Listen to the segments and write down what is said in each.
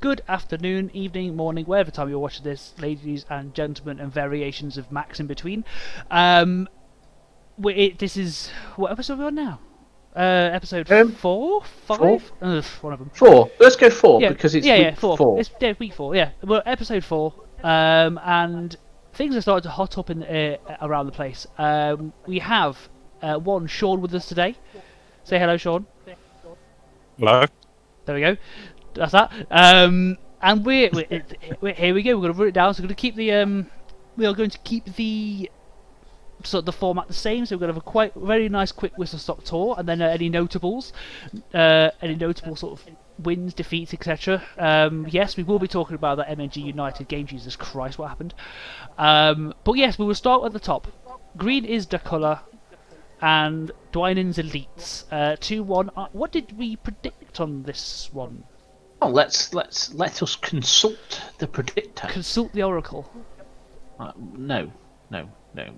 good afternoon, evening, morning, wherever time you're watching this, ladies and gentlemen, and variations of Max in between. This is what episode are we on now? Episode 4, 5, one of them. 4. Let's go 4 because it's week 4. It's week 4. Yeah, well, episode 4. And things are starting to hot up in around the place. We have one Sean with us today. Say hello, Sean. Hello. There we go. That's that. And we're here we go. We're going to run it down. So we're going to keep the we are going to keep the sort of the format the same. So we're going to have a very nice quick whistle stop tour, and then any notables, any notable sort of wins, defeats, etc. Yes, we will be talking about that MNG United game. Jesus Christ, what happened? But yes, we will start at the top. Green is the colour, and Dwynen's elites. 2-1. What did we predict on this one? Oh, let us consult the predictor. Consult the oracle. No.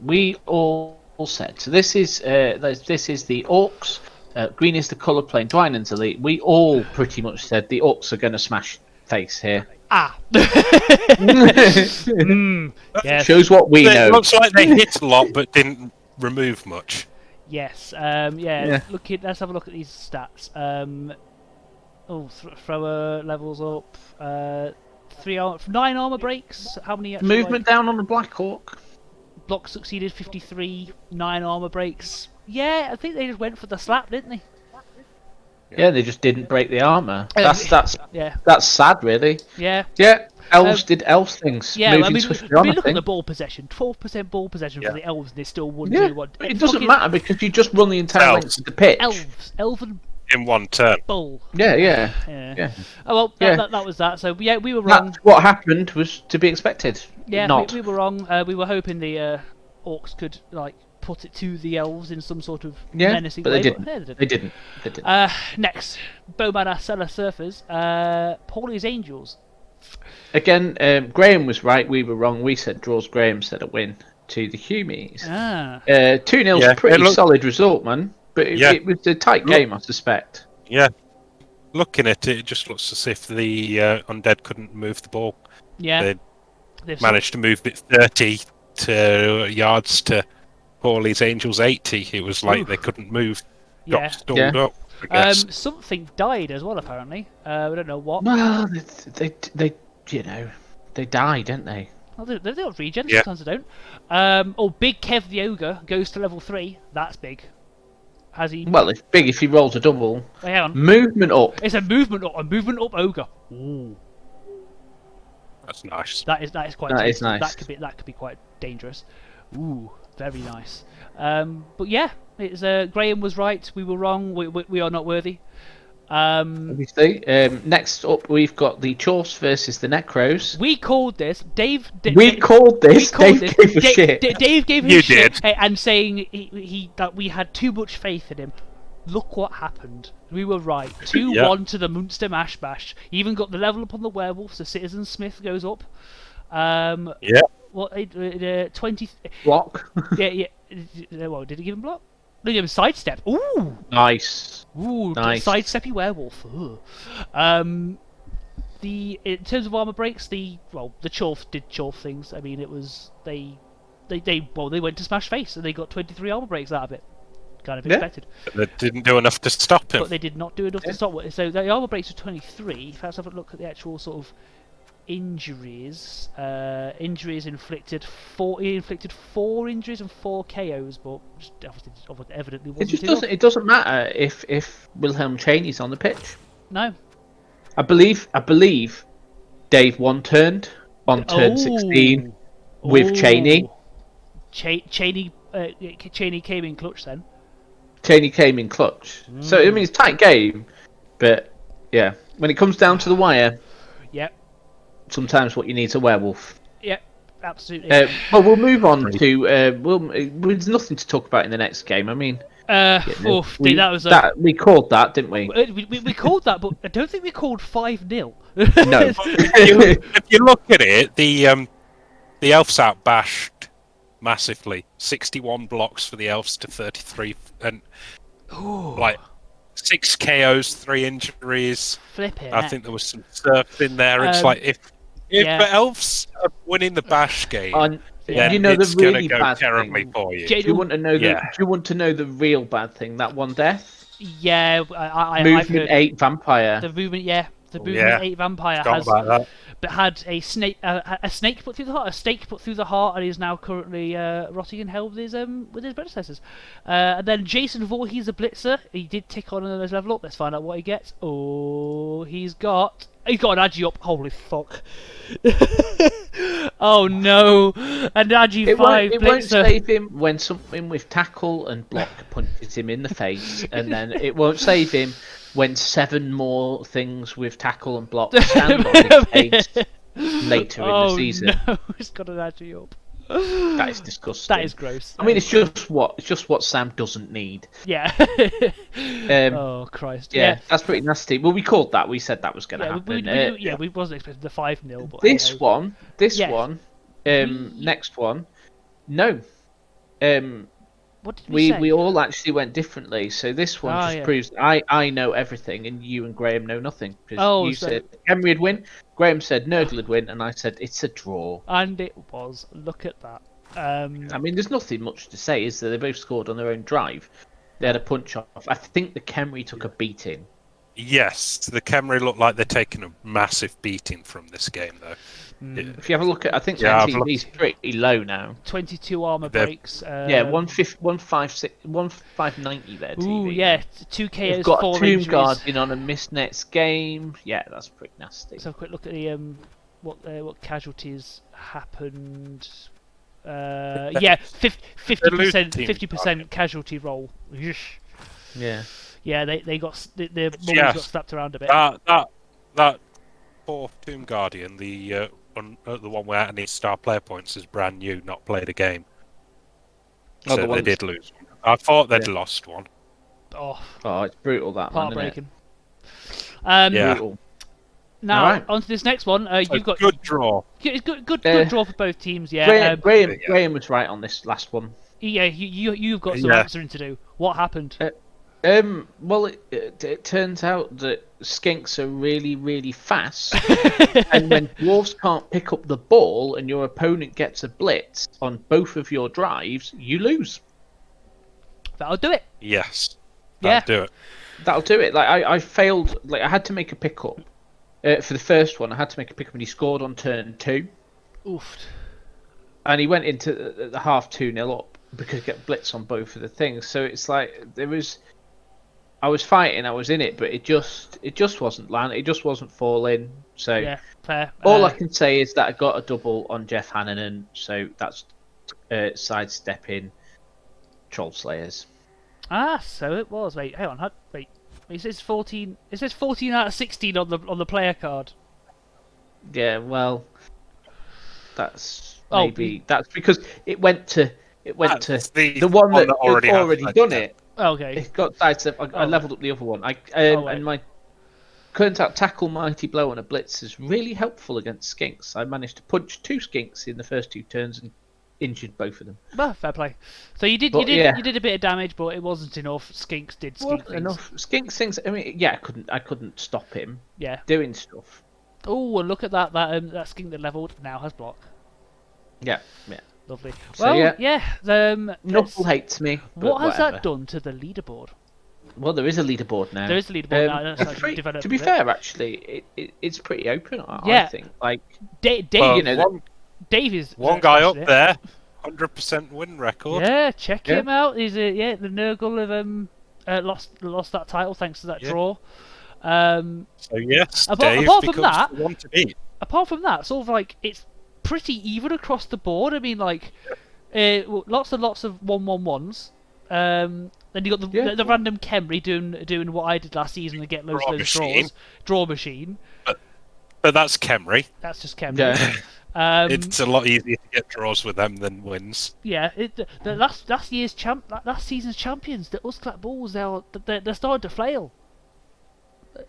We all said. So this is the Orcs. Green is the colour playing Dwynen's elite. We all pretty much said the Orcs are going to smash face here. Yes. Shows what we know. It looks like they hit a lot but didn't remove much. Yes. Let's have a look at these stats. Thrower levels up. 9 armor breaks. How many? Movement down on the Black Orc. Block succeeded 53. 9 armor breaks. Yeah, I think they just went for the slap, didn't they? Yeah, they just didn't break the armor. That's sad, really. Yeah. Yeah. Elves did elf things. Yeah, moving swiftly on, look at the ball possession. 12% ball possession for the elves, and they still won 2-1. But it doesn't matter because you just run the entire length of the pitch. Elven in one turn. Bull. Yeah. Oh well, that was that. So yeah, we were wrong. What happened was to be expected. Yeah, we were wrong. We were hoping the Orcs could put it to the elves in some sort of menacing way. They didn't. Next, Bowman Cellar Surfers. Paulie's Angels. Again, Graham was right. We were wrong. We said draws. Graham said a win to the Humies. 2-0's a pretty solid result, man. But it was a tight game, I suspect. Yeah. Looking at it, it just looks as if the undead couldn't move the ball. Yeah. They managed to move it 30 yards to Paulie's Angels 80. It was like they couldn't move. Got stalled up, I guess. Something died as well, apparently. We don't know what. Well, they died, didn't they? Well, they don't regen, sometimes they don't. Big Kev the Ogre goes to level 3. That's big. Has he? Well, it's big if he rolls a double. Hang on. Movement up. It's a movement up Ogre. Ooh. That's nice. That is quite. That is nice. That could be quite dangerous. Ooh, very nice. But yeah, it's Graham was right. We were wrong. We are not worthy. Obviously. Next up, we've got the Chorfs versus the Necros. We called this. Dave gave a shit. Dave gave him shit and saying that we had too much faith in him. Look what happened. We were right. 2-1 to the Munster Mash Bash. He even got the level up on the werewolves. The Citizen Smith goes up. What? 20 block. Yeah. Well, did he give him block? No, he gave him sidestep. Ooh. Nice. Sidesteppy werewolf. In terms of armor breaks, the Chorf did Chorf things. I mean, it was they went to smash face and they got 23 armor breaks out of it. Kind of expected. They didn't do enough to stop him. But they did not do enough to stop it. So the armor breaks were 23. Let's have a look at the actual sort of injuries. Injuries inflicted. He inflicted 4 injuries and 4 KOs, but evidently wasn't. It doesn't matter if Wilhelm Cheney's on the pitch. No. I believe Dave one-turned on turn 16 with Cheney. Cheney came in clutch then. Cheney came in clutch. So, I mean, it's a tight game. But, yeah. When it comes down to the wire... Yep. Sometimes what you need is a werewolf. Yep, absolutely. Well, we'll move on to... there's nothing to talk about in the next game. I mean... we called that, didn't we? We called that, but I don't think we called 5-0. No. If you look at it, the elves outbashed massively. 61 blocks for the elves to 33, and 6 KOs, 3 injuries. Flipping. I think there was some surf in there. It's like if the elves are winning the bash game, then you know it's the really going to go bad terribly thing. for you. Do you want to know do you want to know the real bad thing? That one death. Yeah, I've Movement heard 8 vampire. the movement. Yeah, the movement 8 vampire had a snake put through the heart, a stake put through the heart, and is now currently rotting in hell with his predecessors. And then Jason Voorhees, the Blitzer, he did tick on his level up. Let's find out what he gets. Oh, he's got an agi up. Holy fuck! Oh no, an agi 5 It Blitzer. won't save him when something with tackle and block punches him in the face, and then it won't save him when 7 more things with tackle and block stand on his face later in the season. No, he's got an agi up. That is disgusting. That is gross. I mean, it's just what Sam doesn't need. Yeah. Oh Christ. Yeah, that's pretty nasty. Well, we called that. We said that was going to happen. We wasn't expecting the 5-0, but this one, next one, no. What did we say? We all actually went differently. So this one proves I know everything, and you and Graham know nothing. You said Henry would win, Graham said Nurgle would win, and I said it's a draw. And it was. Look at that. I mean, there's nothing much to say, is there? They both scored on their own drive. They had a punch off. I think the Khemri took a beating. Yes, the Khemri look like they're taking a massive beating from this game, though. If you have a look at, I think the NTV's pretty low now. 22 armor breaks. 1590 there. TV. Ooh, yeah, 2 KOs, They've got 4 a Tomb injuries. Guardian on a missed nets game. Yeah, that's pretty nasty. Let's have a quick look at the what casualties happened. 50% casualty roll. Yeah. Yeah, they got their mummies got slapped around a bit. That fourth Tomb Guardian, the one where any star player points is brand new, not played a game. So they did lose one. I thought they'd lost one. Oh, it's brutal, that one, heartbreaking. Brutal. Now onto this next one. You've got good draw. It's good draw for both teams. Yeah. Graham was right on this last one. Yeah, you've got some answering to do. What happened? Well, it turns out that skinks are really, really fast, and when dwarves can't pick up the ball and your opponent gets a blitz on both of your drives, you lose. That'll do it. Yes. That'll do it. Like I failed. Like I had to make a pickup for the first one. I had to make a pickup, and he scored on turn 2. Oof. And he went into the half 2-0 up because he got blitz on both of the things. So it's like I was fighting, I was in it, but it just wasn't landing. It just wasn't falling. So fair. All I can say is that I got a double on Jeff Hannanen. So that's sidestepping Troll Slayers. So it was. Wait, hang on. Wait. It says 14. It says 14 out of 16 on the player card. Yeah, well, that's that's because it went to the one that already done it. Okay. It got sidestep. I leveled up the other one. And my current out tackle mighty blow on a blitz is really helpful against skinks. I managed to punch 2 skinks in the first 2 turns and injured both of them. Well, fair play. So you did a bit of damage, but it wasn't enough. Skinks did skink things. Enough. Skinks things. I mean, I couldn't stop him. Yeah. Doing stuff. Oh, and look at that! That skink that leveled now has block. Yeah. Lovely. So, well, Knuckle hates me. What has that done to the leaderboard? Well, there is a leaderboard now. There is a leaderboard now. To be fair, actually, it's pretty open. I think. Like Dave, Dave is one guy up there, 100% win record. Yeah, check him out. He's the Nurgle have lost that title thanks to that draw. So yes, apart from that, one to beat. Apart from that, sort of like it's pretty even across the board. I mean, like lots and lots of 1-1-1s. Then you got the random Khemri doing what I did last season and get loads of those draws. Draw machine. But that's Khemri. That's just Khemri. Yeah. It's a lot easier to get draws with them than wins. Yeah, the last season's champions, the Usklat Bulls, they're starting to flail.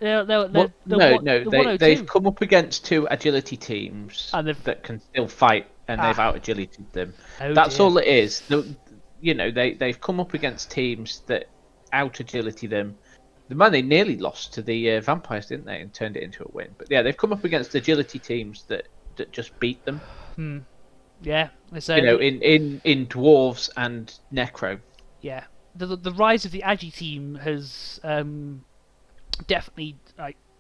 They've come up against 2 agility teams that can still fight, and they've out agility'd them. That's all it is. They've come up against teams that out agility them, They nearly lost to the Vampires, didn't they, and turned it into a win. But yeah, they've come up against agility teams that just beat them. Yeah, so in Dwarves and Necro. yeah, the rise of the Agi team has definitely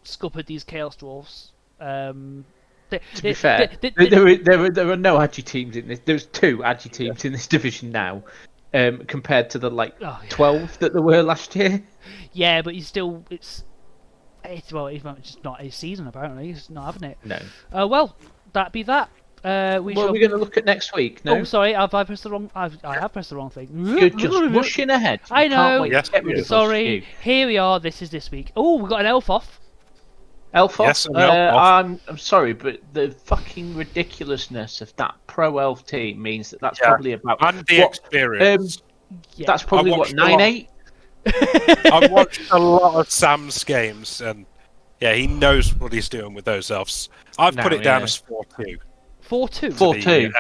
scuppered these Chaos Dwarfs. To be fair, there are no Agi teams in this. There's 2 Agi teams in this division now, compared to the 12 that there were last year. Yeah, but it's just not a season apparently. It's not having it. No. Well, that be that. What are we going to look at next week? No. Oh, sorry, I pressed the wrong. I have pressed the wrong thing. You're just rushing ahead. I know. Can't wait to get rid of sorry. us. Here we are. This is this week. Oh, we've got an elf off. Elf off? Yes, an elf off. I'm sorry, but the fucking ridiculousness of that pro elf team means that's probably about and the experience. That's probably what 9-8. I've watched a lot of Sam's games, and yeah, he knows what he's doing with those elves. I've put it down as 4-2. 4-2. 4-2.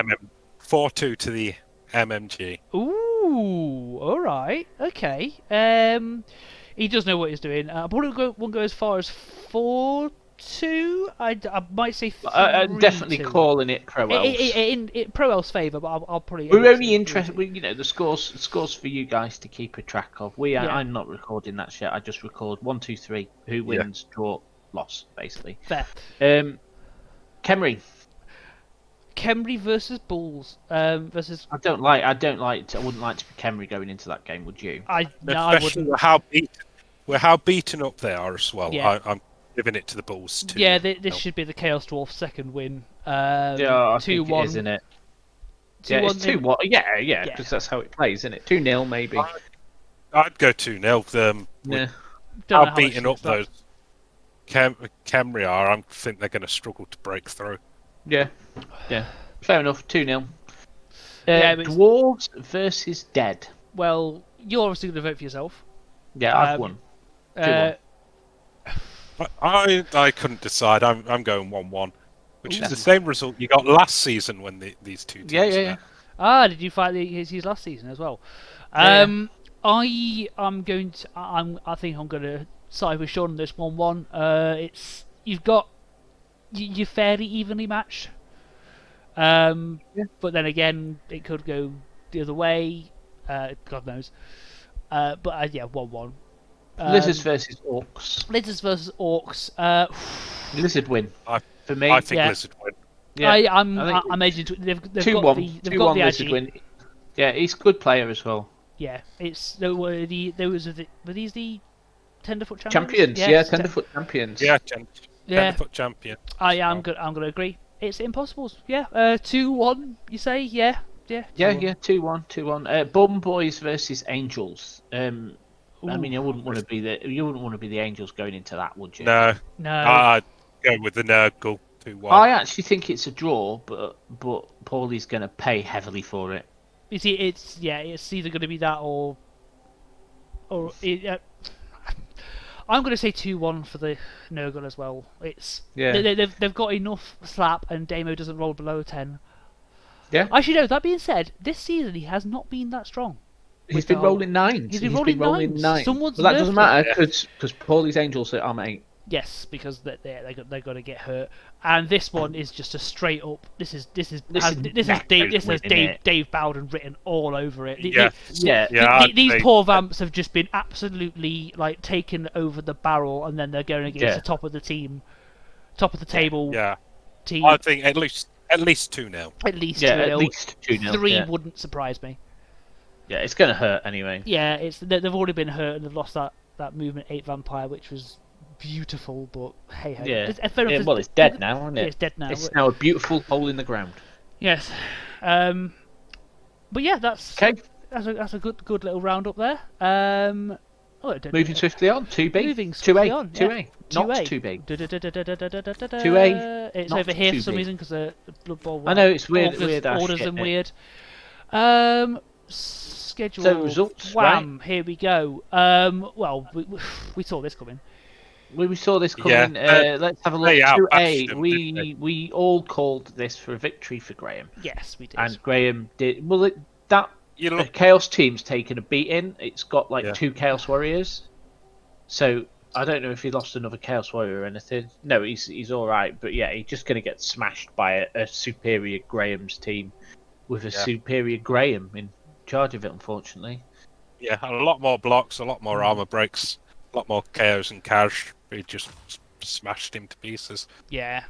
4-2 to the MMG. Ooh, all right, okay. He does know what he's doing. I probably won't go as far as 4-2. I might say 3-2. I'm definitely calling it pro elves. In pro elves' favour, but I'll probably. We're only interested. The scores for you guys to keep a track of. I'm not recording that shit. I just record 1, 2, 3. Who wins, draw, loss, basically. Fair. Kemri versus Bulls. Versus. I wouldn't like to be Kemri going into that game. Would you? I Especially wouldn't. How beaten up they are as well. Yeah. I'm giving it to the Bulls too. Yeah, this should be the Chaos Dwarf second win. I 2-1. think it is, isn't it? Yeah, it's 2-1. Yeah, because that's how it plays, isn't it? 2-0 maybe. I'd go 2-0. How beaten up those Kemri are, I think they're going to struggle to break through. Yeah. Fair enough. 2-0. Yeah, Dwarves versus Dead. Well, you're obviously going to vote for yourself. Yeah, I've won. 2-1. I couldn't decide. I'm going 1-1, which is the same result you got last season when these two teams met. Did you fight his last season as well? Yeah. I am going to. I think I'm going to side with Sean on this 1-1. You're fairly evenly matched. But then again, it could go the other way. God knows. But 1-1. Lizards versus Orcs. Lizard win for me. I think Lizard win. Yeah, I'm edging to. They've 2-1. got the 2-1 Lizard win. Yeah, he's a good player as well. Yeah, were these the Tenderfoot champions? Champions, yeah, Tenderfoot champions. Yeah, Tenderfoot champion. I'm gonna agree. It's Impossibles. Yeah, 2-1. You say? Yeah. 2-1. Bum Boys versus Angels. I mean, you wouldn't want to be the Angels going into that, would you? No. I'd go with the Nurgle 2-1. I actually think it's a draw, but Paulie's going to pay heavily for it. You see, it's either going to be that or I'm going to say 2-1 for the Nurgle as well. They've got enough slap, and Damo doesn't roll below 10. Yeah. Actually, no. That being said, this season he has not been that strong. He's been rolling 9s. He's been rolling 9s. Well, that doesn't matter because Paulie's Angels are Arm 8. Yes, because they're going to get hurt, and this one is just a straight up. This is Dave Bowden written all over it. These poor vamps have just been absolutely taken over the barrel, and then they're going against the top of the table. Team. I think at least 2-0. At least 2-0. At least 2-0. 3 wouldn't surprise me. Yeah, it's going to hurt anyway. Yeah, they've already been hurt and they've lost that movement 8 vampire, which was beautiful, but hey ho. Yeah. It's dead now, isn't it? It's dead now. It's now a beautiful hole in the ground. Yes. But yeah, that's okay. That's a good little roundup there. Moving swiftly on. 2B. Moving swiftly on. 2A. Not 2B. 2A. It's over here for some reason because the Blood Bowl. I know it's weird. Orders and weird. Schedule. So results. Wham! Right. Here we go. Well, we saw this coming. We saw this coming. Let's have a look. 2A. We all called this for a victory for Graham. Yes, we did. And Graham did. Well, the Chaos team's taken a beating. It's got 2 Chaos Warriors. So I don't know if he lost another Chaos Warrior or anything. No, he's all right, but yeah, he's just going to get smashed by a superior Graham's team with a superior Graham in charge of it, unfortunately. Yeah, a lot more blocks, a lot more armor breaks, a lot more KOs and Cash. He just smashed him to pieces. Yeah.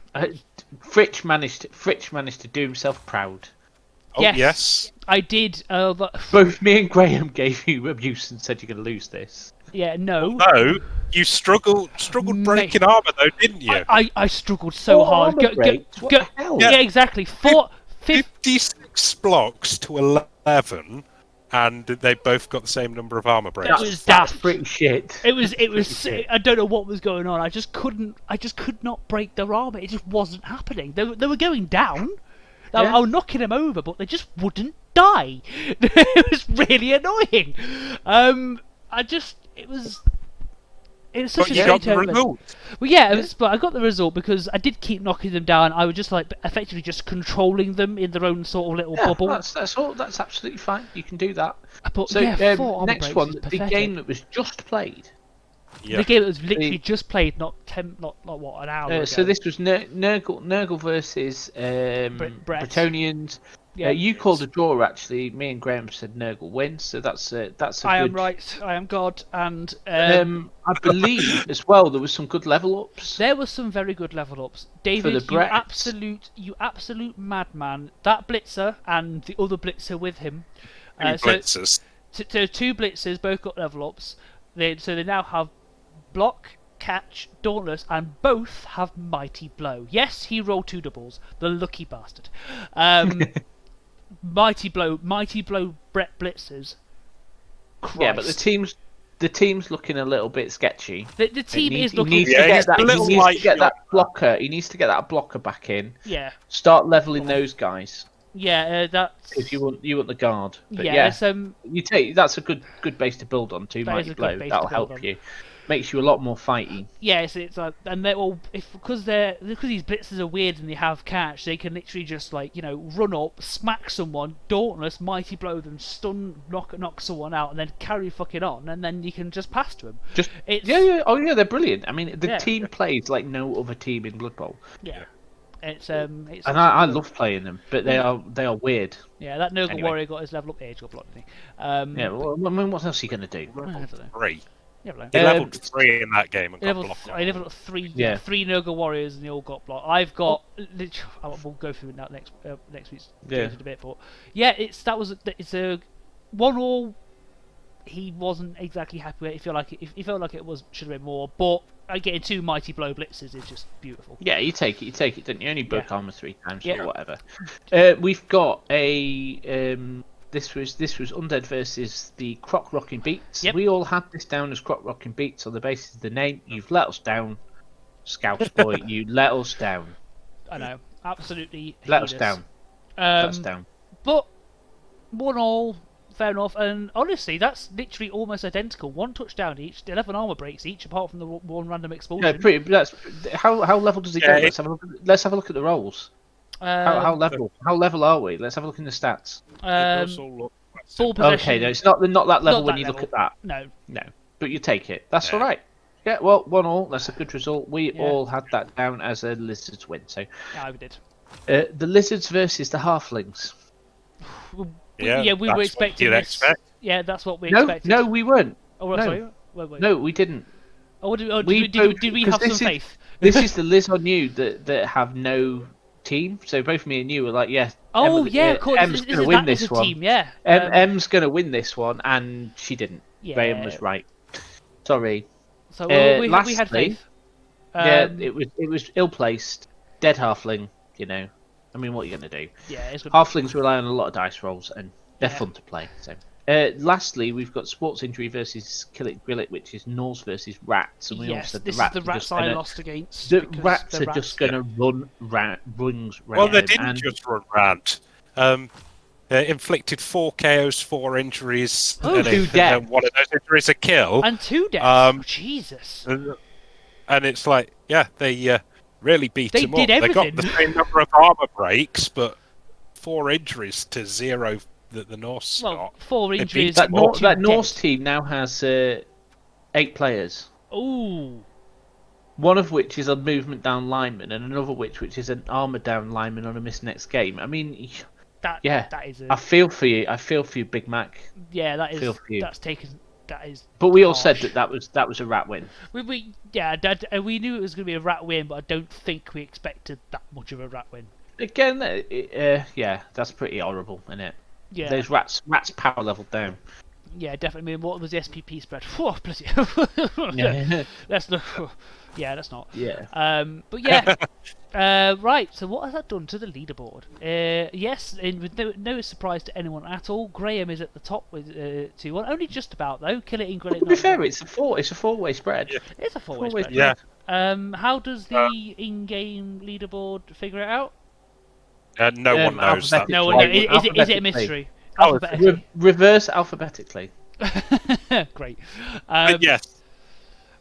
Fritsch managed to do himself proud. Oh, yes. I did. Both me and Graham gave you abuse and said you're going to lose this. Yeah, no. No, you struggled breaking armor though, didn't you? I struggled so hard. What the hell? Yeah, exactly. 56 blocks to 11, and they both got the same number of armor breaks. That was daft. Pretty shit. It was. I don't know what was going on. I just could not break their armor. It just wasn't happening. They were going down. I was knocking them over, but they just wouldn't die. It was really annoying. It was such a shame tournament. Well, yeah, but I got the result because I did keep knocking them down. I was just like effectively just controlling them in their own sort of little bubble. That's all. That's absolutely fine. You can do that. But, so next one, the game that was just played. Yeah. The game that was literally just played, not what, an hour ago. So this was Nurgle versus Bretonians. Yeah, you called a draw actually. Me and Graham said Nurgle wins, so that's a I am right. I am God, and I believe as well there was some good level ups. There was some very good level ups. David, you absolute madman. That blitzer and the other blitzer with him. Blitzers. So two blitzers both got level ups. They now have block, catch, dauntless, and both have mighty blow. Yes, he rolled 2 doubles. The lucky bastard. Mighty blow, Brett blitzers. Christ. Yeah, but the team's looking a little bit sketchy. The team is looking. He needs to get that blocker. He needs to get that blocker back in. Yeah. Start leveling those guys. Yeah, that's. If you want the guard. But yeah, that's a good base to build on too. Mighty blow. That'll help you. Makes you a lot more fighty. Yes, it's and they're all because these blitzers are weird and they have catch. They can literally just run up, smack someone, dauntless, mighty blow them, stun, knock someone out, and then carry fucking on, and then you can just pass to them. They're brilliant. I mean, the team plays like no other team in Blood Bowl. Yeah. It's and I love playing them, but they are weird. Yeah, that Nurgle Warrior got his level up. Age got blocked, didn't he? What else are you going to do? I don't know. 3. Yeah, he leveled 3 in that game and got blocked. I leveled up 3. Yeah, 3 Nurgle Warriors and they all got blocked. I've got. We'll go through that next week's games in a bit, but yeah, it's a 1-1. He wasn't exactly happy with it. He felt like it should have been more, but getting 2 mighty blow blitzes is just beautiful. Yeah, you take it, don't you? Only broke armor 3 times or whatever. We've got a this was Undead versus the Croc Rocking Beats. Yep. We all had this down as Croc Rocking Beats on the basis of the name. You've let us down, Scouse boy. You let us down. I know, absolutely. Let us down. Let us down. But 1-1. Fair enough, and honestly, that's literally almost identical. 1 touchdown each, 11 armor breaks each, apart from the 1 random expulsion. Yeah, how level does he go? Let's have a look at the rolls. How level are we? Let's have a look in the stats. Full possession. Okay, no, it's not that level when you look at that. No, but you take it. That's all right. Yeah, well, 1-1. That's a good result. We all had that down as a Lizards win. So yeah, we did. The Lizards versus the Halflings. We were expecting this. Yeah, that's what we expected. No, we weren't. Oh, sorry. Wait. No, we didn't. Did we have some faith? This is the Liz on you that have no team. So both me and you were like, yeah. Of course. Em's going to win this one. Team, yeah. Em's going to win this one, and she didn't. Yeah. Graham was right. Sorry. So we had faith. It was ill placed, dead halfling. I mean, what are you going to do? Yeah, it's good. Halflings rely on a lot of dice rolls, and they're fun to play. So, lastly, we've got Sports Injury versus Kill It Grill It, which is Norse versus Rats. And we all said this is the Rats I lost against. The Rats are just going to run rings round. Well, they didn't just run round. Inflicted 4 KOs, 4 injuries, 2 deaths. One of those injuries a kill, and 2 deaths. Jesus. And it's like, they really beat him up. Everything. They got the same number of armor breaks, but 4 injuries to 0 that the Norse got. 4 injuries. That Norse team now has 8 players. Ooh. One of which is a movement down lineman, and another which is an armor down lineman on a miss next game. I mean, That yeah, is I feel for you. I feel for you, Big Mac. that is Feel for you. that's taken. That is. But we all harsh. said that was a rat win. We we knew it was going to be a rat win, but I don't think we expected that much of a rat win. Again, yeah, that's pretty horrible, isn't it? Yeah. Those rats power level down. Yeah, definitely. I mean, what was the SPP spread? Whew, bloody Yeah. That's not. Yeah, that's not. Yeah. But yeah. Right. So what has that done to the leaderboard? Yes, with no surprise to anyone at all, Graham is at the top with 2-1. Only just about though. Kill it and grill it. To be fair, it's a four-way spread. Yeah. It's a four-way Four-way spread. Yeah. How does the in-game leaderboard figure it out? No one knows that. No one knows. Is it a Alphabetically. mystery? Oh, Alphabetically. reverse alphabetically. Great. Yes.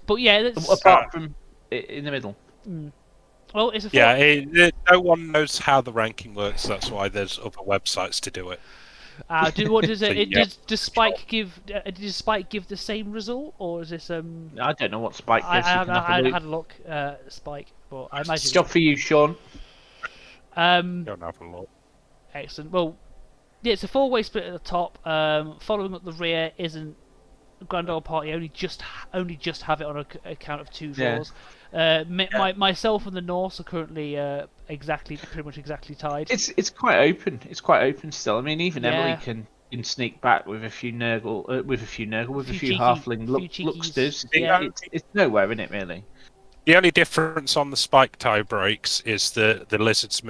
But yeah, that's, Apart from in the middle. well, it's a Yeah, no one knows how the ranking works. That's why there's other websites to do it. What does So, it? yeah. Does Spike give? Does Spike give the same result, or is this I don't know what Spike I gives. You can have a look. had a look, Spike, but I It's imagine. a job for you, Sean. Don't have a look. Excellent. Well, yeah, it's a four-way split at the top. Following up the rear isn't Grand Old Party. Only just have it on a count of 2 Yeah. draws. Myself and the Norse are currently pretty much exactly tied. It's quite open. It's quite open still. I mean, even Yeah. Emily can sneak back with a few Nurgle, with a few cheeky- halfling cheekies. looksters. Yeah. It's nowhere in it really. The only difference on the Spike tie breaks is the lizard's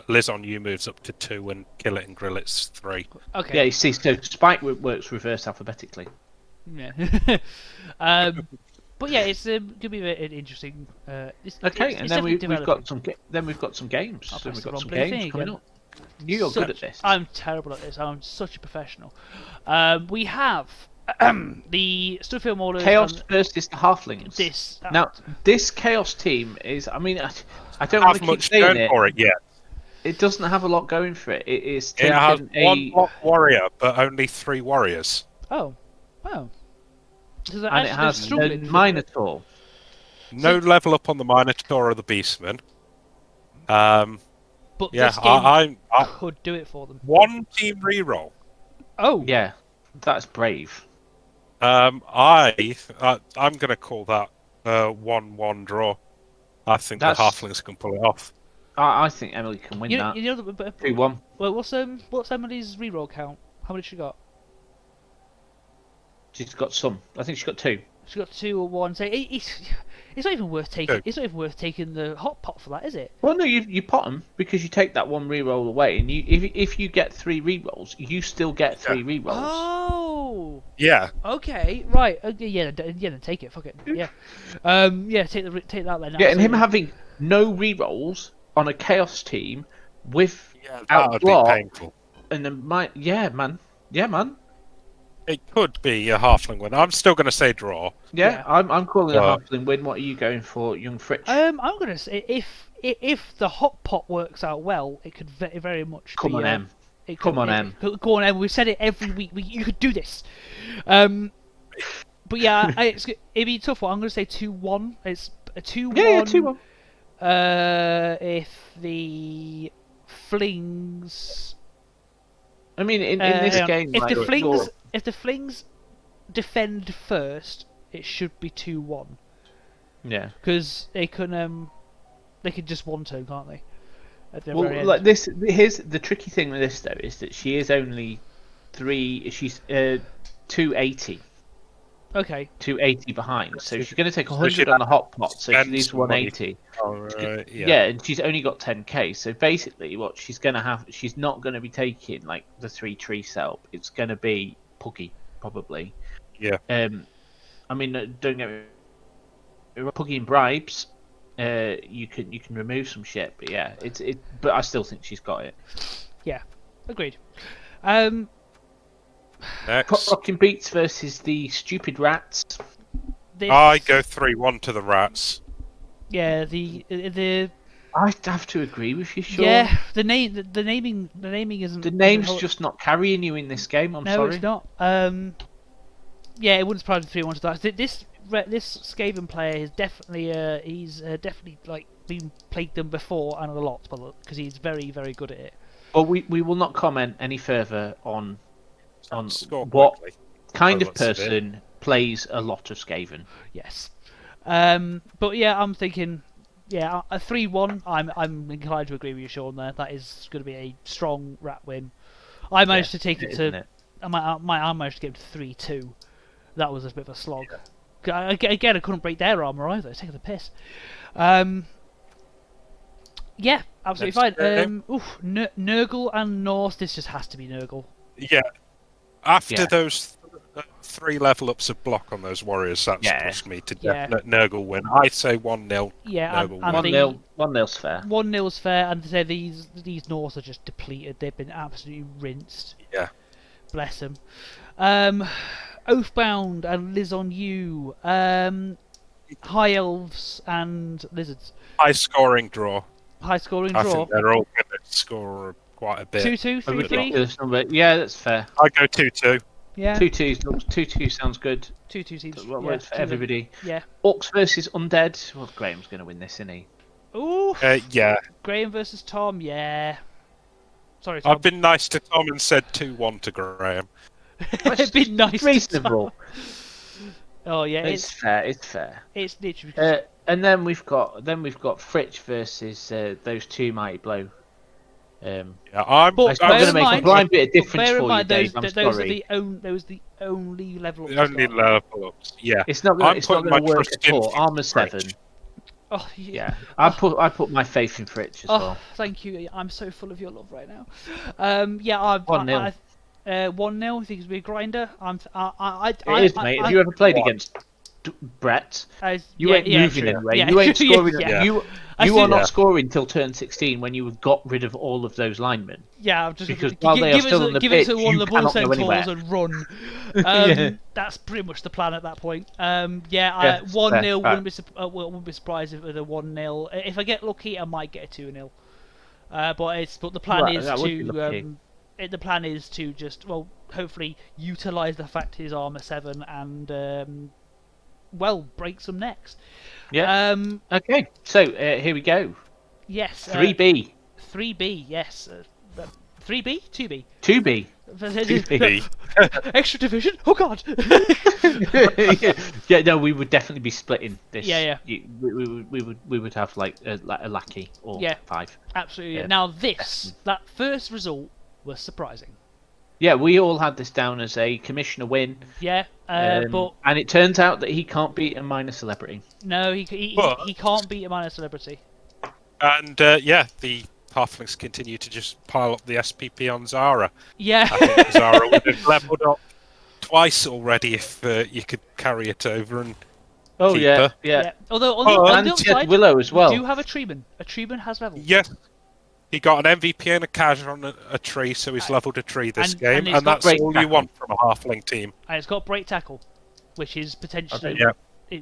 Liz on you moves up to 2 and Kill It and Grill It's 3. Okay. Yeah, you see, so Spike works reverse alphabetically. Yeah. But yeah, it's gonna be an interesting. Okay, and then we've got some games. I'll So press we've the got wrong some bloody games thing coming again. up. You're good at this. I'm terrible at this. I'm such a professional. We have the Studfield Maulers. Chaos versus the Halflings. This Now, this Chaos team is. I mean, I don't Have want to keep much saying going it. for it yet. It doesn't have a lot going for it. It is It has taken one a. block warrior, but only 3 warriors. Oh, wow. So And it has a Minotaur. No level up on the Minotaur or the Beastman. But Yeah, this game I could do it for them. 1 team reroll. Oh, Yeah, that's brave. I'm going to call that 1-1 draw. I think That's- the Halflings can pull it off. I think Emily can win you that. know but, 2-1. well, what's Emily's reroll count? How many she got? She's got some. I think she's got 2. She got 2 or 1. So it's not even worth taking. Two. It's not even worth taking the hot pot for that, is it? Well, no, you pot them because you take that 1 reroll away, and if you get 3 rerolls, you still get 3 rerolls. Oh. Yeah. Okay. Right. Okay, yeah. Then take it. Fuck it. Yeah. Yeah. Take that then. Yeah, and him absolutely. having no rerolls on a chaos team with That would be outblock painful. and then yeah, man. It could be a Halfling win. I'm still going to say draw. Yeah. I'm calling a Well- halfling win. What are you going for, young Fritch? I'm gonna say if the hot pot works out well, it could very much. Come be, on, Em. it Come could- on, it- Em. Go on, Em. We've said it every week. You could do this. But yeah, it'd be a tough one. I'm gonna say 2-1. It's a 2-1. Yeah, 2-1. If the Flings. I mean, in this hang on. game, if like, the Flings defend first, it should be 2-1 yeah. because they can just one turn, can't they? At the very Well, end. like this, here's the tricky thing with this though is that she is only 3. She's 280. Okay. 280 behind, so she's going to take So 100 she'd on the hot pot, so she spend needs some money. 180. Alright, Yeah, and she's only got 10k, so basically what she's going to have, she's not going to be taking like the 3 tree setup. It's going to be Puggy probably. Yeah. I mean, don't get me Puggy and bribes. You can remove some shit, but yeah, but I still think she's got it. Yeah. Agreed. Next. Rocking Beats versus the Stupid Rats. This, I go 3-1 to the Rats. Yeah. The I have to agree with you, Sean. yeah. The naming isn't. The name's isn't- just not carrying you in this game. I'm no, sorry. it's not. Yeah, it wouldn't surprise me 3-1 to that. This this Skaven player is definitely he's definitely like been played them before and a lot, because he's very very good at it. Well, we will not comment any further on Score what quickly. kind Oh, of what's it? person plays a lot of Skaven. Yes. But yeah, I'm thinking, yeah, a 3-1. I'm inclined to agree with you, Sean. There, that is going to be a strong rat win. I managed to take it is, to. isn't it? I managed to get it to 3-2. That was a bit of a slog. Again, I couldn't break their armor either. It's taking the piss. Yeah, absolutely Next fine. Nurgle and Norse. This just has to be Nurgle. Yeah. After Yeah. those 3 level ups of block on those warriors, that's pushed me to Yeah. definite Nurgle win. I say 1-0. Yeah, Nurgle and win. 1-0's fair. 1-0's fair, and to say these Norse are just depleted. They've been absolutely rinsed. Yeah. Bless them. Oathbound and Liz on You. High Elves and Lizards. High scoring draw. High scoring I draw. think they're all going to score quite a bit. 2-2, A 3-3. ridiculous number. Yeah, that's fair. I go 2-2. Yeah. 2-2 sounds good. 2-2 seems. What yeah, works for everybody. Yeah. Orcs versus Undead. Well, Graham's going to win this, isn't he? Ooh. Yeah. Graham versus Tom. Yeah. Sorry, Tom. I've been nice to Tom and said 2-1 to Graham. It'd be nice. Reasonable. Oh yeah, It's fair. It's fair. it's literally. And then we've got Fritch versus those 2 Mighty Blow. Yeah, I'm But It's not going to make a blind bit of difference bear in for you, mind, Dave. those I'm are sorry. the only level ups. the only level ups. Yeah. It's not I'm going putting to my work trust at in all. Armor Fritch. 7. Oh Yeah, I put my faith in Fritch as Oh, well. thank you. I'm so full of your love right now. Yeah, 1-0. 1-0. I think it's be a grinder. It is, mate. Have you ever played against Brett? You ain't moving anyway. Yeah. You ain't scoring. Yeah. You are not scoring till turn 16 when you got rid of all of those linemen. Yeah, I'm just Because while they are still on the give pitch, it to one you of the ball cannot go centaurs anywhere. and run. Yeah. That's pretty much the plan at that point. Yeah, 1-0. fair. Wouldn't be surprised if it was a 1-0. If I get lucky, I might get a 2-0. But the plan Right, is that would be lucky. the plan is to just hopefully utilize the fact his armor 7 and break some necks. Yeah. Okay. So here we go. Yes. 3B. 3B. Yes. 3B. 2B. 2B. 2B. Extra division. Oh God. Yeah. No, we would definitely be splitting this. Yeah. We would have like a lackey or 5. Absolutely. Yeah. Now that first result was surprising. Yeah, we all had this down as a commissioner win. Yeah. But and it turns out that he can't beat a minor celebrity. no, he can't beat a minor celebrity. And the halflings continue to just pile up the SPP on Zara. Yeah. I think Zara would have leveled up twice already if you could carry it over and Oh keep yeah, her. yeah. Although on And the other she had side, Willow as well. we do have a treeman. A treeman has level. Yes. He got an MVP and a cash on a tree, so he's leveled a tree this and game, he's and got that's great all you tackle. want from a halfling team. And it's got break tackle, which is potentially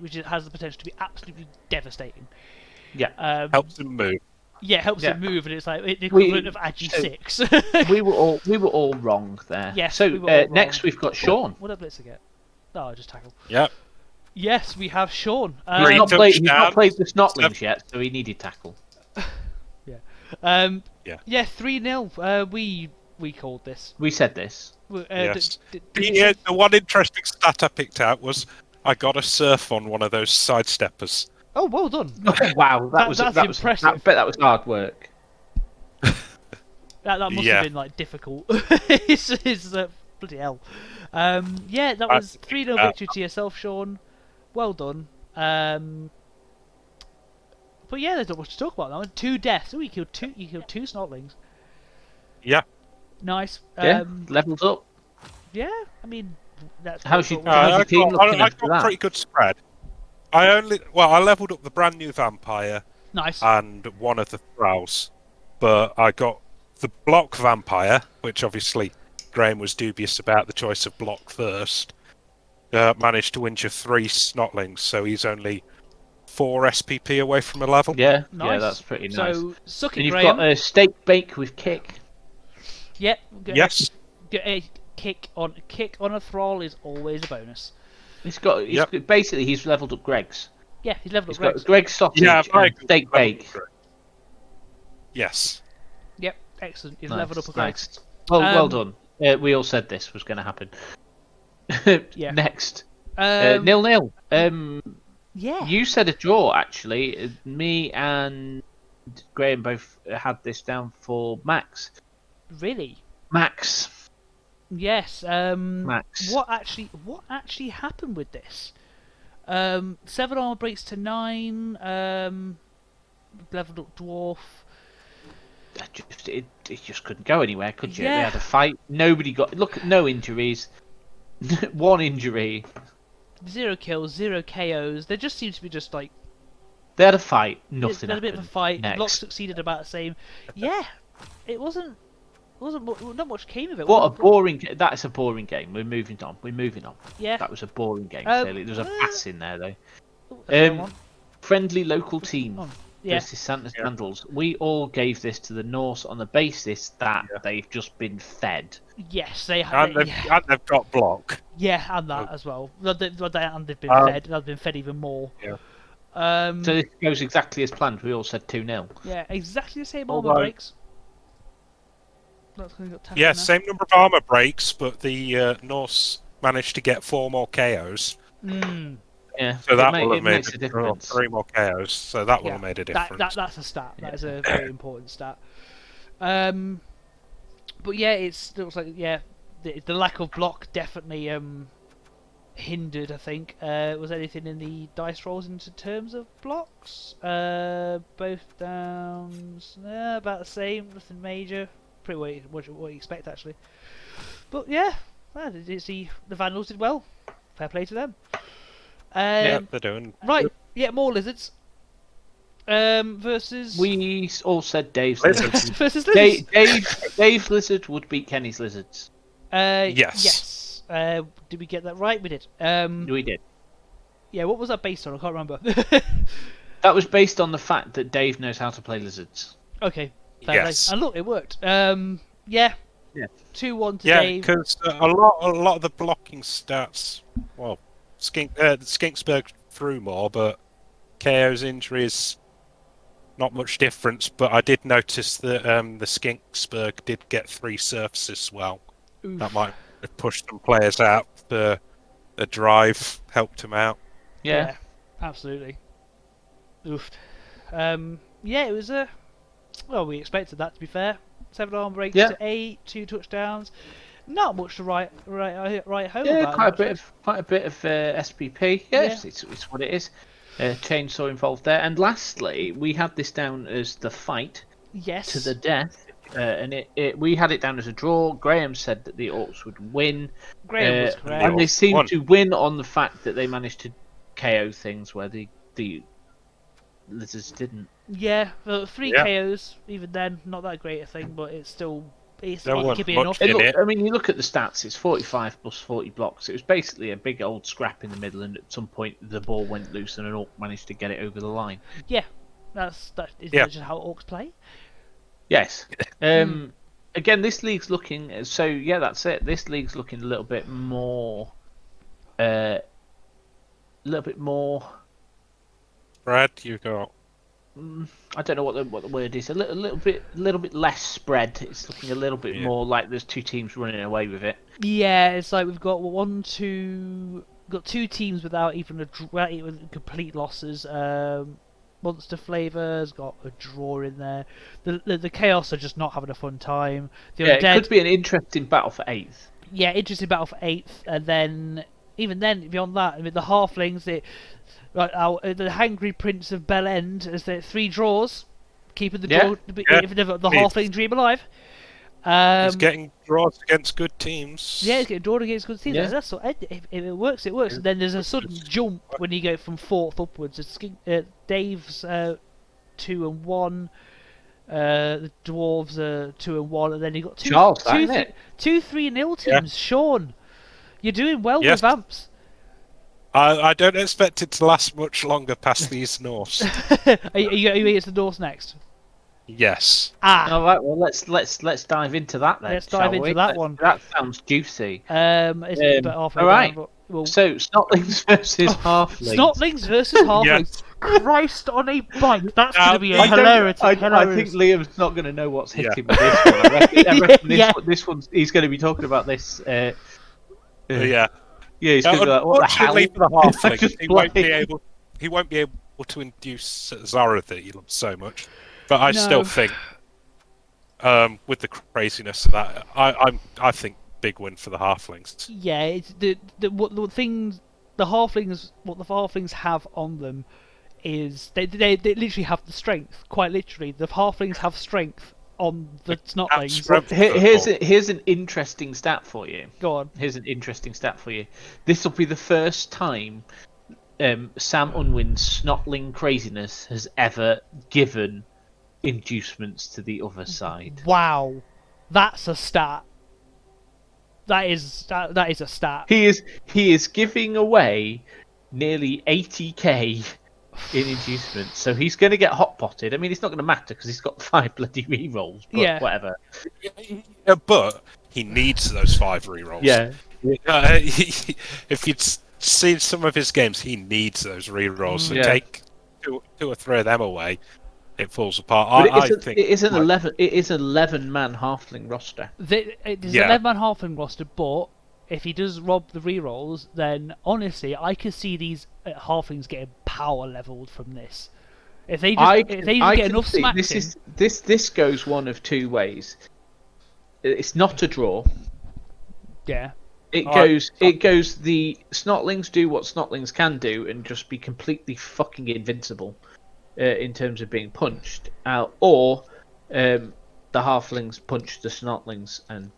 which has the potential to be absolutely devastating. Yeah. Helps him move. Yeah, helps Yeah. him move, and it's like the equivalent of Agi 6. we were all wrong there. Yes, So we were all next wrong. we've got Sean. What did Blitzer get? Oh, just tackle. Yeah. Yes, we have Sean. He's not played touchdowns. the Snotlings yet, so he needed tackle. Yeah, 3-0. We called this. We said this. Yes. The one interesting stat I picked out was I got a surf on one of those sidesteppers. Oh, well done. Wow, That's impressive. I bet that was hard work. That must Yeah. have been like difficult. it's bloody hell. Yeah, that was 3-0 victory to yourself, Sean. Well done. But yeah, there's not much to talk about now. 2 deaths. Oh, you killed two Snotlings. Yeah. Nice. Yeah, levels up. Yeah, I mean, that's How's what- your- how's I your team looking got after that? pretty good spread. I leveled up the brand new vampire nice. and one of the thralls, but I got the block vampire, which obviously Graham was dubious about the choice of block first. Managed to injure 3 Snotlings, so he's only 4 SPP away from a level. Yeah, Nice. yeah, that's pretty nice. So, suck And it, you've Graham. got a steak bake with kick. Yep. Yes. Get a kick on a thrall is always a bonus. Basically he's levelled up Greg's. Yeah, he's leveled He's up got Greg's sausage Yeah, and steak bake. Yes. Yep, excellent. He's Nice, leveled up a Greg. nice. Well Um, done. We all said this was going to happen. Yeah. Next, 0-0. 0-0. Yeah. You said a draw, actually. Me and Graham both had this down for Max. Really? Max. Yes. Max. What actually happened with this? 7 armor breaks to 9. Leveled up dwarf. It just couldn't go anywhere, could you? Yeah. They had a fight. Nobody got. Look, no injuries. 1 injury. 0 kills, 0 KOs. There just seems to be just like They had a fight. Nothing They had a bit of a happened. fight. Next. Block succeeded about the same. Yeah, it wasn't not much came of it. What a boring. That's a boring game. We're moving on. Yeah. That was a boring game. Um, Clearly, there was a pass in there though. Ooh, that's another one. Friendly local team Oh, yeah. versus Santa Sandals. We all gave this to the Norse on the basis that they've just been fed. Yes, they have. And they've got block. Yeah, and that as well. And they've been fed. They've been fed even more. Yeah. So this goes exactly as planned. We all said 2-0. Yeah, exactly the same Although- armor breaks. That's gonna got Yeah, now. same number of armor breaks, but the Norse managed to get 4 more KOs. Mm, Yeah. So that will it have made makes a difference. 3 more KOs. So that will yeah. have made a difference. That's a stat. That is a very important stat. But yeah, it looks like the lack of block definitely hindered. I think was anything in the dice rolls in terms of blocks. Both downs, about the same. Nothing major. Pretty what you expect actually. But yeah, the Vandals did well. Fair play to them. Yeah, they're doing. Right, yeah, more lizards. Versus We all said Dave's Lizards. lizards. versus lizards. Dave's lizard would beat Kenny's lizards. Yes. Did we get that right? We did. We did. Yeah, what was that based on? I can't remember. That was based on the fact that Dave knows how to play lizards. Okay. Fair Yes. play. And look, it worked. Yeah. Yeah. 2-1 to Yeah, Dave. because a lot of the blocking stats. Well, Skinksburg threw more, but KO's injuries not much difference. But I did notice that the Skinksburg did get 3 surfs as well. Oof. That might have pushed some players out. The drive helped them out. Yeah. Absolutely. Oof. Yeah, it was a. Well, we expected that to be fair. 7 arm breaks Yeah. to 8, 2 touchdowns. Not much to write home Yeah, about. quite a bit of SPP. Yes, it's what it is. Chainsaw involved there. And lastly, we had this down as the fight Yes. to the death, and we had it down as a draw. Graham said that the Orcs would win, Graham was correct. and they Orcs seemed won. to win on the fact that they managed to KO things where the lizards didn't. Yeah, 3 Yeah. KOs. Even then, not that great a thing, but it's There it wasn't could be much enough. in Look, it. I mean, you look at the stats. It's 45 plus 40 blocks. It was basically a big old scrap in the middle, and at some point the ball went loose, and an Orc managed to get it over the line. Yeah, that is Yeah. just how Orcs play. Yes. Again, this league's looking. So yeah, that's it. This league's looking a little bit more. Brad, you got. I don't know what the word is. A little bit less spread. It's looking a little bit Yeah. more like there's 2 teams running away with it. Yeah, it's like we've got 2 teams without even complete losses. Monster Flavor's got a draw in there. The Chaos are just not having a fun time. The Yeah, Undead, it could be an interesting battle for 8th. yeah, interesting battle for 8th, and then even then beyond that, I mean the Halflings, the Hangry Prince of Bell End, as the 3 draws, keeping the draw, even the Halfling dream alive. He's getting draws against good teams. Yeah, it's getting drawn against good teams. Yeah. That's what, if it works, it works. And then there's a sudden jump when you go from 4th upwards. Dave's 2-1. The Dwarves are 2-1, and then you got Charles, isn't it? 2-3-0 teams. Sean, you're doing well Yes. with Vamps. I don't expect it to last much longer past these Norse. Are you against the Norse next? Yes. All right. Well, let's dive into that then. Let's dive shall into we? that one. That sounds juicy. It's about halfway all right. down, but Well, So Snotlings versus Halflings. Snotlings versus Halflings. Yes. Christ on a bike. That's going to be a I hilarious. think Liam's not going to know what's Yeah. hitting with this one. I reckon Yeah. this one's he's going to be talking about this. Yeah. Yeah, he's going to be like, what the hell? Unfortunately for the I halfling, just he won't be played. able. He won't be able to induce Zara that he loves so much. But I No. still think, with the craziness of that, I think big win for the halflings. Yeah, it's the things the halflings have on them is they literally have the strength. Quite literally, the halflings have strength on the Snotlings. Here's an interesting stat for you. Go on. Here's an interesting stat for you. This will be the first time Sam Unwin's Snotling craziness has ever given inducements to the other side. Wow, that's a stat. That is a stat. He is giving away nearly 80k in inducements, so he's going to get hot potted. I mean, it's not going to matter because he's got 5 bloody rerolls. But Yeah. whatever. But he needs those 5 rerolls. Yeah. If you'd seen some of his games, he needs those rerolls. So Yeah. take 2 or 3 of them away, it falls apart. But it is an 11-man halfling roster. It's an 11-man halfling roster, but if he does rob the rerolls, then honestly, I could see these halflings getting power leveled from this. If they just get enough smacks in. This goes one of 2 ways. It's not a draw. Yeah. It goes the Snotlings do what Snotlings can do and just be completely fucking invincible in terms of being punched, or the halflings punch the Snotlings and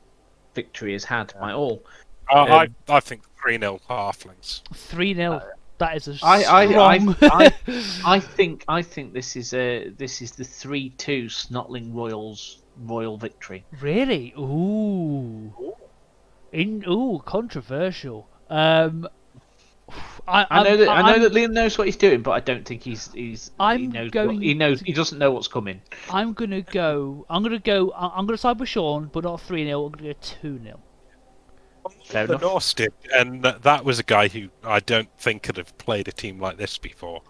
victory is had by all. I think 3-0 halflings. 3-0. That is a I strong. I think this is the 3-2 Snotling royal victory. Really? Ooh. Controversial. I know that Liam knows what he's doing, but I don't think he doesn't know what's coming. I'm gonna side with Sean, but not 3-0. I'm gonna go 2-0. Fair The enough. Norse did, and that was a guy who I don't think could have played a team like this before.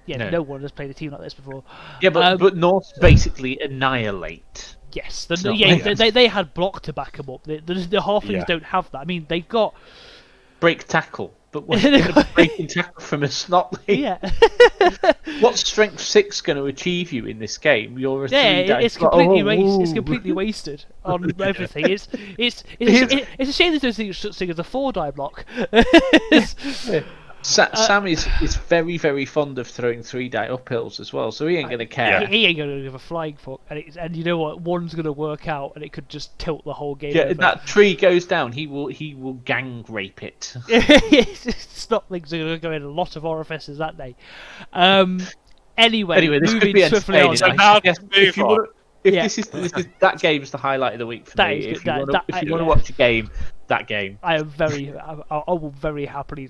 Yeah, no one has played a team like this before. Yeah, but Norse basically annihilate. Yes, Snotlings. they had block to back them up. The halflings don't have that. I mean, they've got Break tackle, but we're going to break tackle from a Snotling. yeah. What's strength 6 going to achieve you in this game? You're a 3 dice. It's completely wasted. It's completely wasted on everything. It's a shame there's no such thing as a 4-die block. Sam is very, very fond of throwing 3-die uphills as well, so he ain't going to care. He ain't going to give a flying fuck. And you know what? One's going to work out, and it could just tilt the whole game. Yeah, over. that tree goes down. He will gang rape it. Snotlings are going to go in a lot of orifices that day. Anyway, this could moving be swiftly on. entertaining. So now If you want, if Yeah. this is that game's the highlight of the week for That me. is If good. you want to watch a game, that game. I will very happily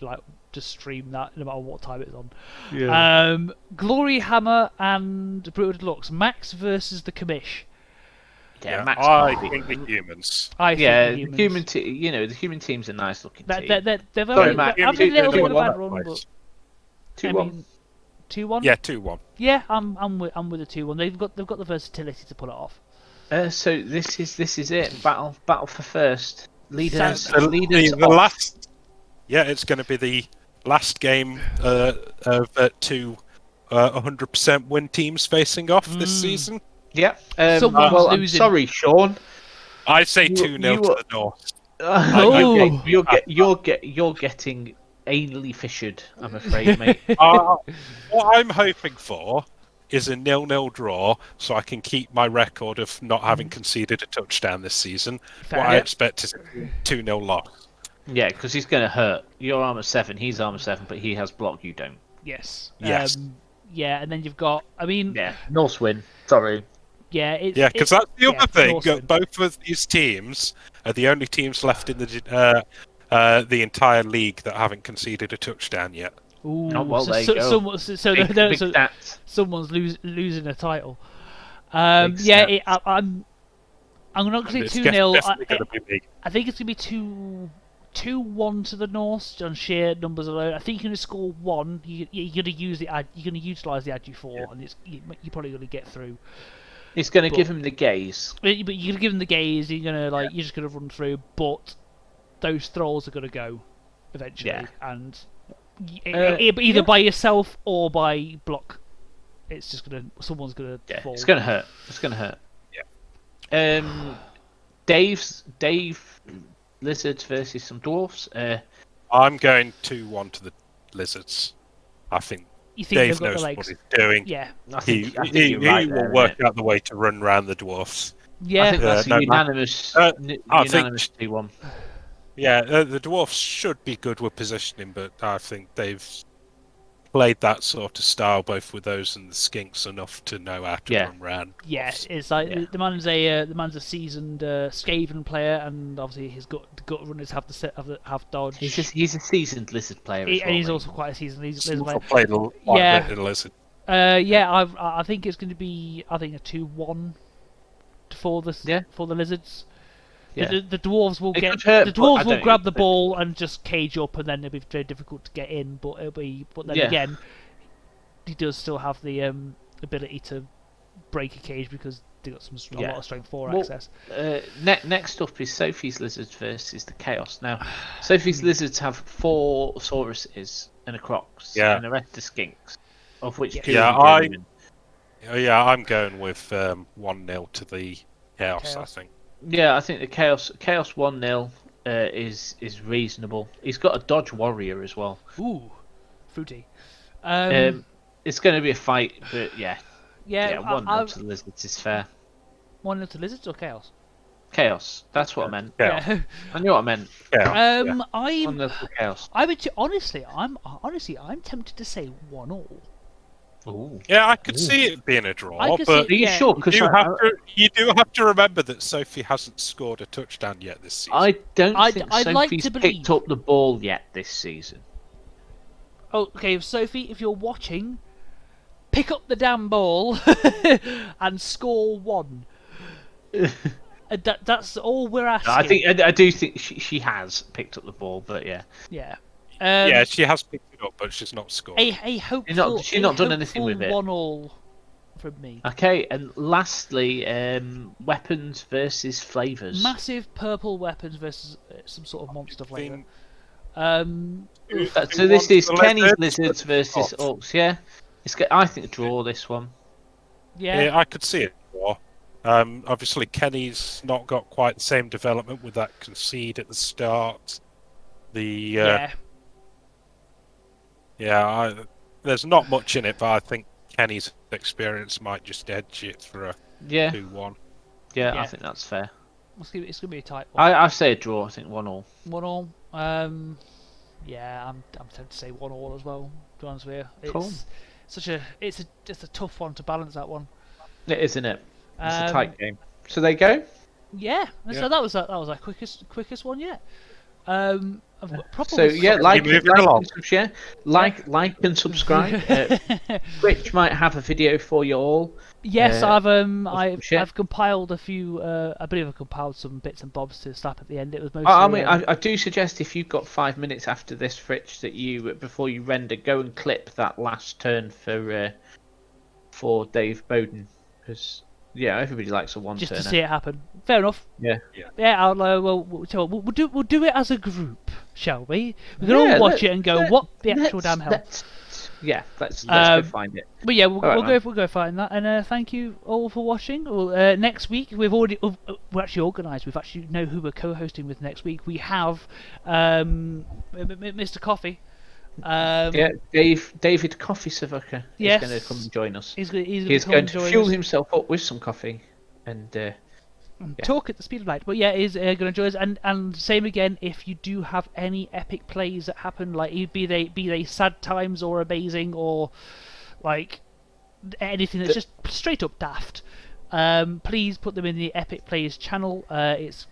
just stream that no matter what time it's on. Yeah. Glory Hammer and Brotherhood Deluxe. Max versus the Commish. Yeah, Max I might be- think the humans. I think Yeah, the the humans. the human team's a nice looking team. They've Sorry, having Matt, a little bit of a 2-1. bad run, but 2-1. 2-1. Yeah, 2-1. Yeah, I'm with the 2-1. They've got the versatility to pull it off. So this is it. Battle for first. Leaders. The last. Yeah, it's going to be the last game of 2 100% win teams facing off this season. Yeah. Someone's well, I'm losing. sorry, Sean. I say 2-0 to the North. Oh. You're getting anally fissured, I'm afraid, mate. What I'm hoping for is a 0-0 draw, so I can keep my record of not having conceded a touchdown this season. Fair. What I expect is a 2-0 loss. Yeah, because he's going to hurt. You're armor 7, he's armor 7, but he has block, you don't. Yes. Yes. Yeah, and then you've got. I mean. Yeah, Norse win. Sorry. Yeah. Yeah, because that's the other thing. Norseman. Both of these teams are the only teams left in the entire league that haven't conceded a touchdown yet. Ooh, Oh, well, there you go. Big stats. Someone's losing a title. Big stats. I'm not going to It's say 2-0. definitely going to be me. I think it's going to be 2-1 to the Norse on sheer numbers alone. I think you're going to score 1. You're going to use you're going to utilise the Adu 4, and you're probably going to get through. He's going to give him the gaze. But you're going to give him the gaze. You're going to you're just going to run through. But those thralls are going to go eventually, and either by yourself or by block. It's just someone's going to fall. It's going to hurt. It's going to hurt. Yeah. Dave lizards versus some dwarfs. I'm going 2-1 to the lizards. I think Dave knows what he's doing. Yeah. He will work out the way to run around the dwarfs. Yeah. I think that's unanimous 2-1. Yeah, the dwarfs should be good with positioning, but I think they've played that sort of style both with those and the skinks enough to know how to run around. Yeah, it's like the man's a seasoned Skaven player, and obviously his gut runners have dodge. He's a seasoned lizard player, and he's also quite a seasoned lizard player. Played a bit in lizard. I think it's going to be a 2-1 for the lizards. Yeah. The dwarves will will grab the ball and just cage up, and then it'll be very difficult to get in. But again, he does still have the ability to break a cage because they got a lot of strength 4 access. Next up is Sophie's lizards versus the Chaos. Now, Sophie's lizards have 4 Sauruses and a Crocs, and the rest are skinks, of which 2 are genuine. I'm going with 1-0 to the Chaos. I think. Yeah, I think the Chaos 1-0 is reasonable. He's got a dodge warrior as well. Ooh, fruity. It's going to be a fight, but yeah, 1-0 to the lizards is fair. 1-0 to lizards or Chaos? Chaos. That's what I meant. Yeah. I knew what I meant. Chaos, 1-0 to Chaos. I'm tempted to say 1-1. Ooh. Yeah, I could see it being a draw, but are you sure? Because you do have to remember that Sophie hasn't scored a touchdown yet this season. I don't think Sophie's picked up the ball yet this season. Oh, okay, Sophie, if you're watching, pick up the damn ball and score 1. That's all we're asking. I do think she has picked up the ball, but yeah. Yeah. She has picked it up, but she's not scored. She's not done anything with it. 1-1 from me. Okay, and lastly, weapons versus flavors. Massive purple weapons versus some sort of monster flavor. So this is Kenny's lizards versus orcs. Yeah, I think a draw this one. Yeah, I could see it draw. Obviously, Kenny's not got quite the same development with that concede at the start. There's not much in it, but I think Kenny's experience might just edge it for a 2-1. Yeah, I think that's fair. It's going to be a tight one. I say a draw. I think 1-1. 1-1. Yeah, I'm tempted to say 1-1 as well. To be honest with you, cool. It's just a tough one to balance that one. It is, isn't it? It's a tight game. So they go. Yeah. So that was our quickest one yet. Like and subscribe. Rich might have a video for you all. Yes, I've compiled a few. I believe I've compiled some bits and bobs to slap at the end. It was mostly. I do suggest if you've got 5 minutes after this, Rich, that you before you render, go and clip that last turn for Dave Bowden, because everybody likes a one-turner. Just to see it happen. Fair enough. Yeah. We'll do it as a group, shall we? We can all watch it and go, what the actual damn hell? Let's go find it. But yeah, we'll go find that. And thank you all for watching. Well, next week we're actually organised. We've actually know who we're co-hosting with next week. We have Mr. Coffee. David Coffee Savoca is going to come and join us. He's going to fuel himself up with some coffee and talk at the speed of light. But yeah, he's going to join us. And same again, if you do have any epic plays that happen, like be they sad times or amazing or like anything that's just straight up daft, please put them in the Epic Plays channel. It's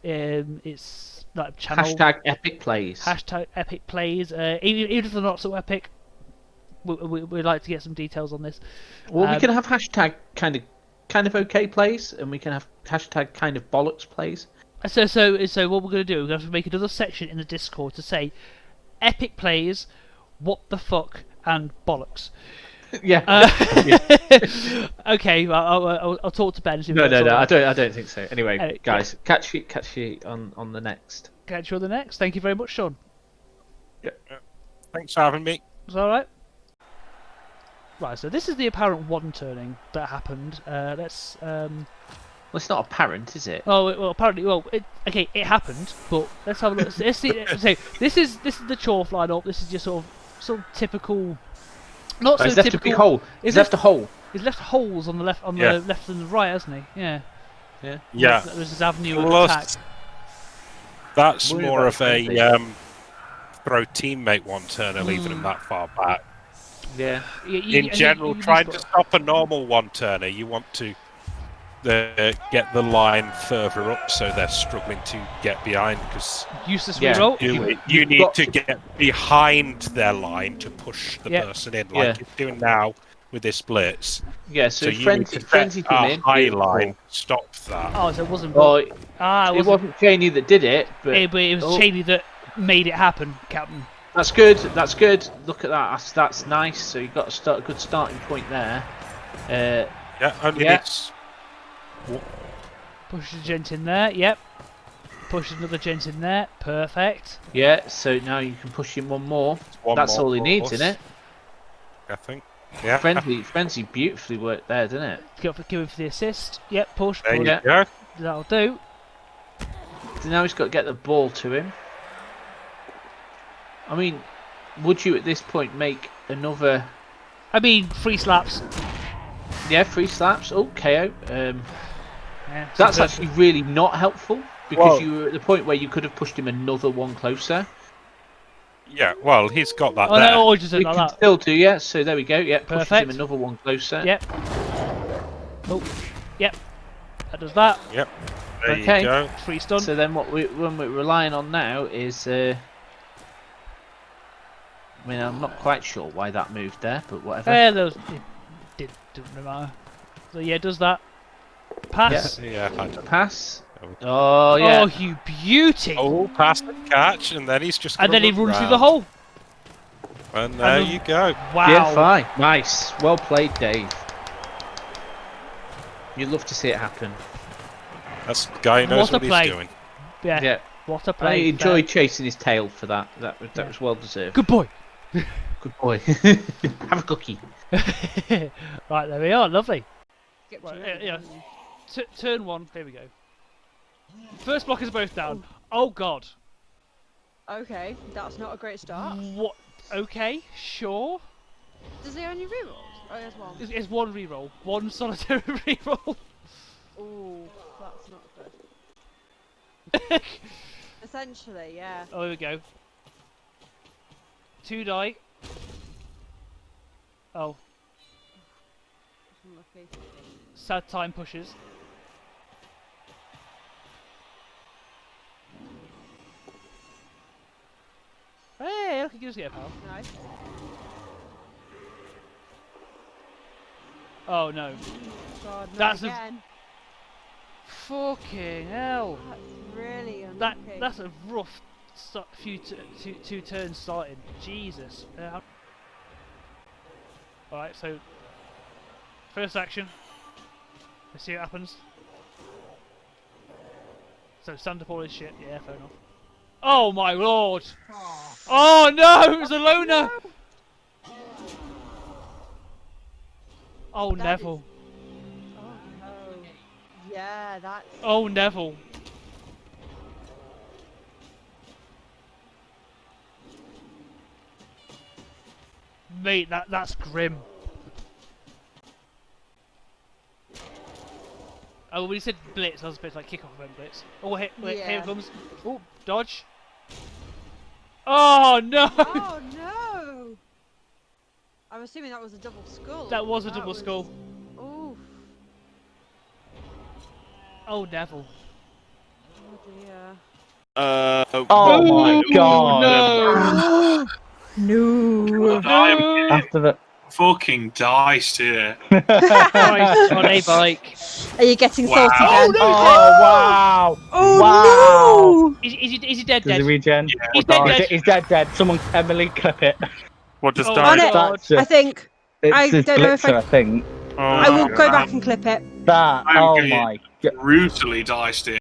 that channel. Hashtag Epic Plays. Hashtag Epic Plays. Even if they're not so epic, we'd like to get some details on this. Well, we can have hashtag kind of okay plays, and we can have hashtag kind of bollocks plays. So what we're going to do, we're going to make another section in the Discord to say epic plays, what the fuck, and bollocks. Yeah. Okay, well, I'll talk to Ben. And see if No, that's all right. I don't think so. Anyway, guys, catch you on the next. Catch you on the next. Thank you very much, Sean. Yeah. Thanks for having me. Is that all right? Right. So this is the apparent one turning that happened. Let's. Well, it's not apparent, is it? Oh well, apparently, it happened. But let's have a look. Let's see. So this is the Chorf lineup. This is just sort of typical. Not so he's left typical. a big hole. He's left a hole. He's left holes on the left, the left and the right, hasn't he? Yeah. Yeah. Yeah. There's this avenue of Plus, attack. that's Worry more about of a throw teammate one turner, leaving him that far back. Yeah. In general, trying to stop a normal one turner, you want to get the line further up so they're struggling to get behind, because useless reroll. you need to get behind their line to push the person in, like you're doing now with this blitz. Yeah, so frenzy come in. High line stopped that. Oh, so it wasn't. Well, it wasn't Cheney that did it, but it was Cheney that made it happen, Captain. That's good. That's good. Look at that. That's nice. So you got a good starting point there. It's Push the gent in there. Yep. Push another gent in there. Perfect. Yeah. So now you can push him one more. That's all he needs, isn't it? I think. Yeah. Frenzy beautifully worked there, didn't it? Give him for the assist. Yep. Push. There push. you go. That'll do. So now he's got to get the ball to him. I mean, would you at this point make another? I mean, free slaps. Yeah, free slaps. Oh, KO. Yeah, That's actually really not helpful, because you were at the point where you could have pushed him another one closer. Yeah, well, he's got that Oh there. no! Just We like can that. still do, yeah. So there we go. Yeah, pushes Perfect. him another one closer. Yep. Oh. Yep. That does that. Yep. There Okay. you go. Free stun. So then what we're relying on now is, I mean, I'm not quite sure why that moved there, but whatever. It didn't matter. So yeah, does that. Pass. Yeah, I don't Pass. Oh yeah. Oh, you beauty! Oh, pass and catch, and then he's just. And then he gonna runs run through the round. hole. And there you go. Wow. Yeah, fine. Nice. Well played, Dave. You'd love to see it happen. That's the guy who knows What a what play. he's doing. Yeah. Yeah. What a I play. enjoyed chasing his tail for that. That was well deserved. Good boy. Good boy. Have a cookie. Right, there we are. Lovely. Get Right, to yeah. Turn one. Here we go. First block is both down. Oh God. Okay, that's not a great start. What? Okay, sure. Does he only rerolls? Oh, he has one. It's one reroll. One solitary reroll. Ooh, that's not good. Essentially, yeah. Oh, here we go. 2 die. Oh, Unlucky. sad time pushes. Hey, look, he gives you a pal. Nice. Oh no. God, not That's a- again. Fucking hell. That's really unlucky. That's a rough two turns starting. Jesus. Alright, so first action. Let's see what happens. So stand up all this shit. Yeah, fair enough. Oh my lord! Oh no! It was a loner! Oh, That Neville. Oh no. Yeah, that's. Oh, Neville. Mate, that's grim. Oh, when you said blitz, I was a bit like kick off event blitz. Oh, wait, here Yeah. it comes. Oh, dodge. Oh no! Oh no! I'm assuming that was a double skull. That was a double skull. Ooh. Oh, Neville. Oh dear. Oh my god. No! No. After the fucking diced here. Christ on a bike. Are you getting Wow. salty, Ben? Oh, wow. Oh, Wow. no! Is he dead? Does he Dead? regen? Yeah. He's dead. He's dead. Someone, Emily, clip it. What just Oh, died? On it. That's a, I think. it's I a don't know if glitcher, I think. Oh, I will go no. back and clip it. That, I'm oh getting my god. brutally diced here.